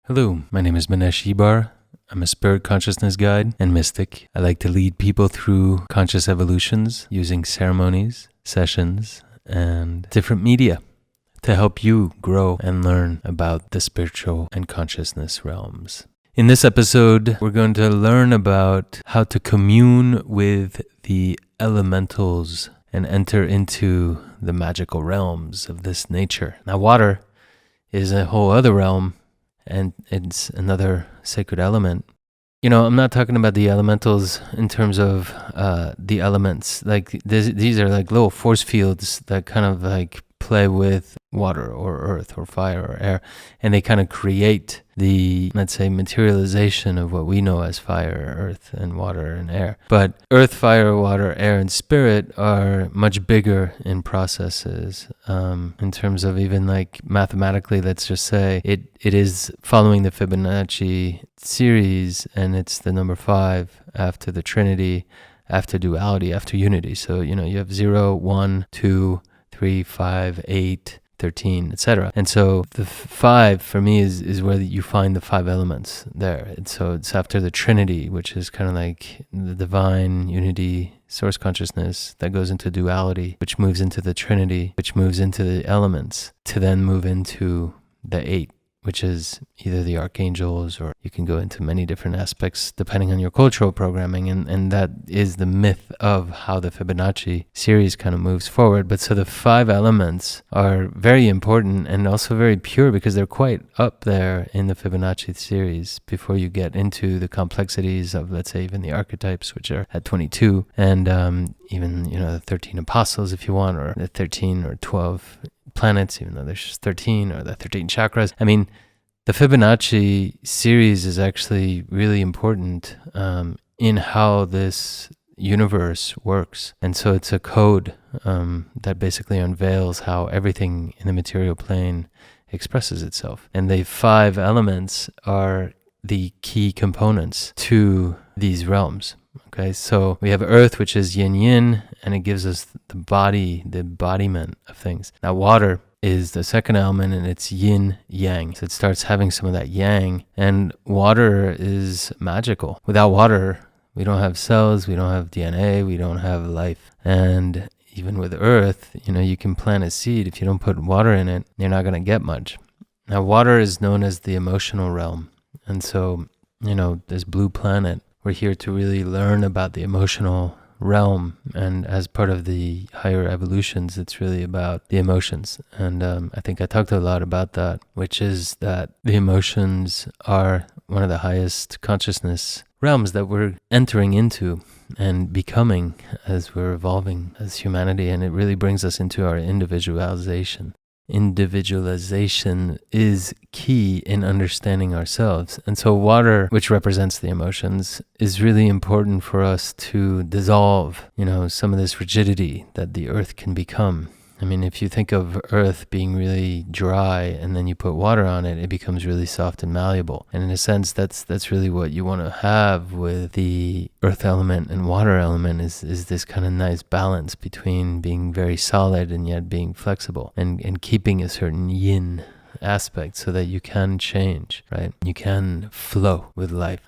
Hello, my name is Manex Ibar. I'm a spirit consciousness guide and mystic. I like to lead people through conscious evolutions using ceremonies, sessions, and different media to help you grow and learn about the spiritual and consciousness realms. In this episode, we're going to learn about how to commune with the elementals and enter into the magical realms of this nature. Now, water is a whole other realm, and it's another sacred element. You know, I'm not talking about the elementals in terms of the elements. Like these are like little force fields that kind of like play with water or earth or fire or air, and they kind of create the, let's say, materialization of what we know as fire, earth, and water and air. But earth, fire, water, air, and spirit are much bigger in processes. In terms of even like mathematically, let's just say it is following the Fibonacci series, and it's the number 5 after the Trinity, after duality, after unity. So, you know, you have 0, 1, 2, 3, 5, 8, 13, etc. And so the 5 for me is where you find the 5 elements there. And so it's after the Trinity, which is kind of like the divine unity, source consciousness that goes into duality, which moves into the Trinity, which moves into the elements, to then move into the 8, which is either the archangels, or you can go into many different aspects depending on your cultural programming. And that is the myth of how the Fibonacci series kind of moves forward. But so the 5 elements are very important and also very pure, because they're quite up there in the Fibonacci series before you get into the complexities of, let's say, even the archetypes, which are at 22, and even, you know, the 13 apostles, if you want, or the 13 or 12 planets, even though there's just 13, or the 13 chakras. I mean, the Fibonacci series is actually really important in how this universe works. And so it's a code that basically unveils how everything in the material plane expresses itself. And the 5 elements are the key components to these realms. Okay, so we have earth, which is yin-yin, and it gives us the body, the embodiment of things. Now, water is the second element, and it's yin-yang. So it starts having some of that yang, and water is magical. Without water, we don't have cells, we don't have DNA, we don't have life. And even with earth, you know, you can plant a seed. If you don't put water in it, you're not going to get much. Now, water is known as the emotional realm. And so, you know, this blue planet, we're here to really learn about the emotional realm, and as part of the higher evolutions, it's really about the emotions. And I think I talked a lot about that, which is that the emotions are one of the highest consciousness realms that we're entering into and becoming as we're evolving as humanity, and it really brings us into our individualization. Individualization is key in understanding ourselves. And so water, which represents the emotions, is really important for us to dissolve, you know, some of this rigidity that the earth can become. I mean, if you think of earth being really dry and then you put water on it, it becomes really soft and malleable. And in a sense, that's really what you want to have with the earth element and water element, is this kind of nice balance between being very solid and yet being flexible, and keeping a certain yin aspect so that you can change, right? You can flow with life.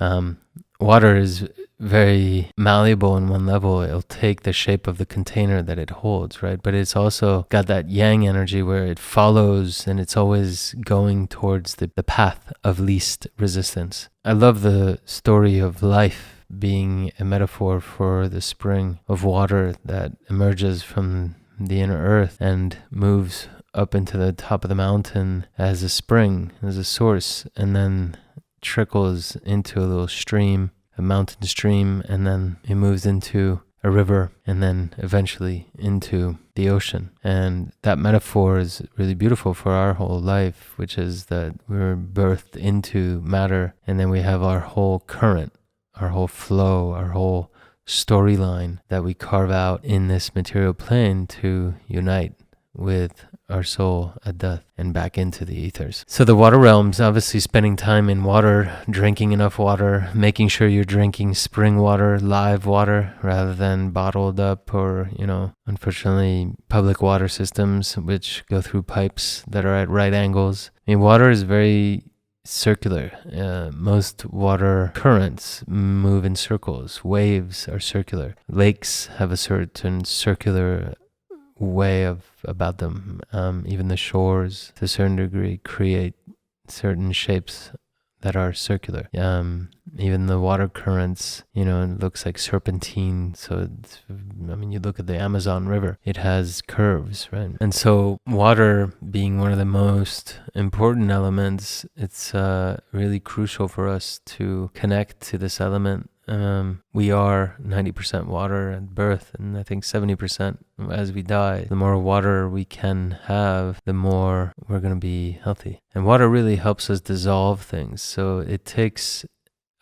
Water is very malleable in one level. It'll take the shape of the container that it holds, right? But it's also got that yang energy where it follows, and it's always going towards the path of least resistance. I love the story of life being a metaphor for the spring of water that emerges from the inner earth and moves up into the top of the mountain as a spring, as a source, and then trickles into a little stream, a mountain stream, and then it moves into a river, and then eventually into the ocean. And that metaphor is really beautiful for our whole life, which is that we're birthed into matter, and then we have our whole current, our whole flow, our whole storyline that we carve out in this material plane to unite with our soul at death and back into the ethers. So the water realms, obviously spending time in water, drinking enough water, making sure you're drinking spring water, live water, rather than bottled up or, unfortunately, public water systems which go through pipes that are at right angles. I mean, water is very circular. Most water currents move in circles. Waves are circular. Lakes have a certain circular way about them. Even the shores, to a certain degree, create certain shapes that are circular. Even the water currents, it looks like serpentine. So, you look at the Amazon River, it has curves, right? And so water being one of the most important elements, it's really crucial for us to connect to this element. We are 90% water at birth, and I think 70% as we die. The more water we can have, the more we're going to be healthy. And water really helps us dissolve things. So it takes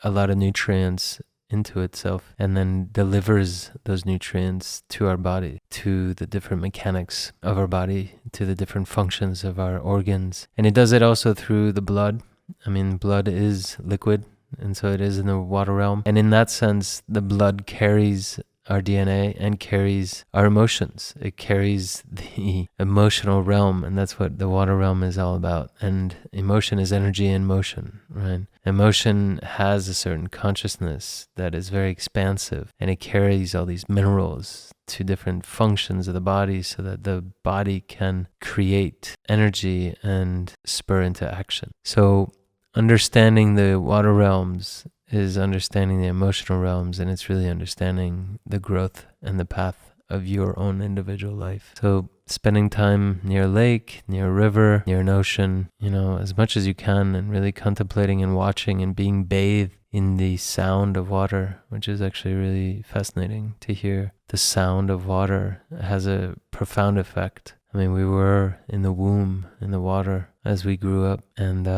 a lot of nutrients into itself and then delivers those nutrients to our body, to the different mechanics of our body, to the different functions of our organs. And it does it also through the blood. Blood is liquid. And so it is in the water realm. And in that sense, the blood carries our DNA and carries our emotions. It carries the emotional realm, and that's what the water realm is all about. And emotion is energy in motion, right? Emotion has a certain consciousness that is very expansive, and it carries all these minerals to different functions of the body so that the body can create energy and spur into action. So understanding the water realms is understanding the emotional realms, and it's really understanding the growth and the path of your own individual life. So spending time near a lake, near a river, near an ocean, as much as you can, and really contemplating and watching and being bathed in the sound of water, which is actually really fascinating to hear. The sound of water has a profound effect. We were in the womb, in the water as we grew up, and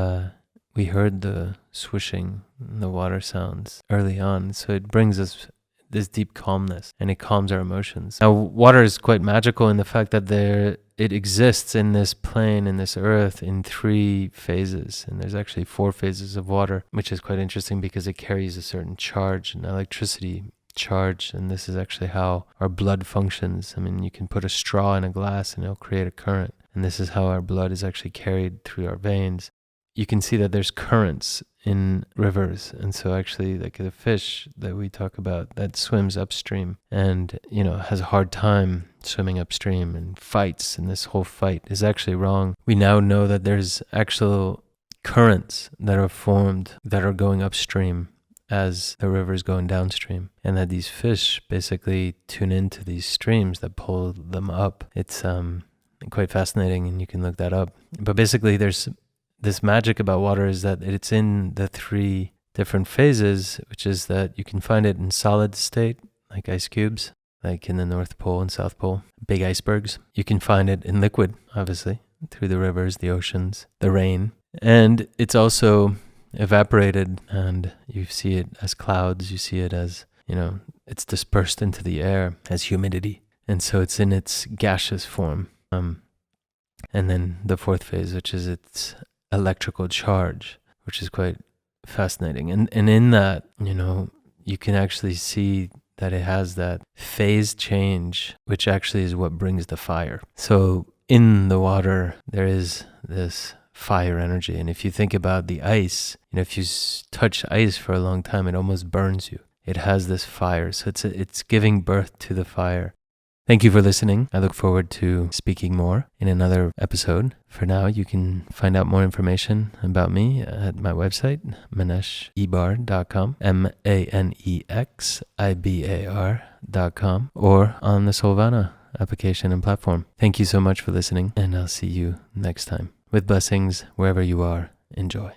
we heard the swishing, the water sounds early on. So it brings us this deep calmness, and it calms our emotions. Now, water is quite magical in the fact that it exists in this plane, in this earth, in 3 phases. And there's actually 4 phases of water, which is quite interesting because it carries a certain charge, an electricity charge. And this is actually how our blood functions. You can put a straw in a glass and it'll create a current. And this is how our blood is actually carried through our veins. You can see that there's currents in rivers. And so actually, like the fish that we talk about that swims upstream and, has a hard time swimming upstream and fights, and this whole fight is actually wrong. We now know that there's actual currents that are formed that are going upstream as the river is going downstream, and that these fish basically tune into these streams that pull them up. It's quite fascinating, and you can look that up. But basically, there's this magic about water is that it's in the 3 different phases, which is that you can find it in solid state, like ice cubes, like in the North Pole and South Pole, big icebergs. You can find it in liquid, obviously, through the rivers, the oceans, the rain. And it's also evaporated, and you see it as clouds. You see it as, it's dispersed into the air as humidity. And so it's in its gaseous form. And then the 4th phase, which is its electrical charge, which is quite fascinating. And in that, you can actually see that it has that phase change, which actually is what brings the fire. So in the water, there is this fire energy. And if you think about the ice, if you touch ice for a long time, it almost burns you. It has this fire. So it's giving birth to the fire. Thank you for listening. I look forward to speaking more in another episode. For now, you can find out more information about me at my website, manexibar.com, MANEXIBAR.com, or on the Soulvana application and platform. Thank you so much for listening, and I'll see you next time. With blessings, wherever you are, enjoy.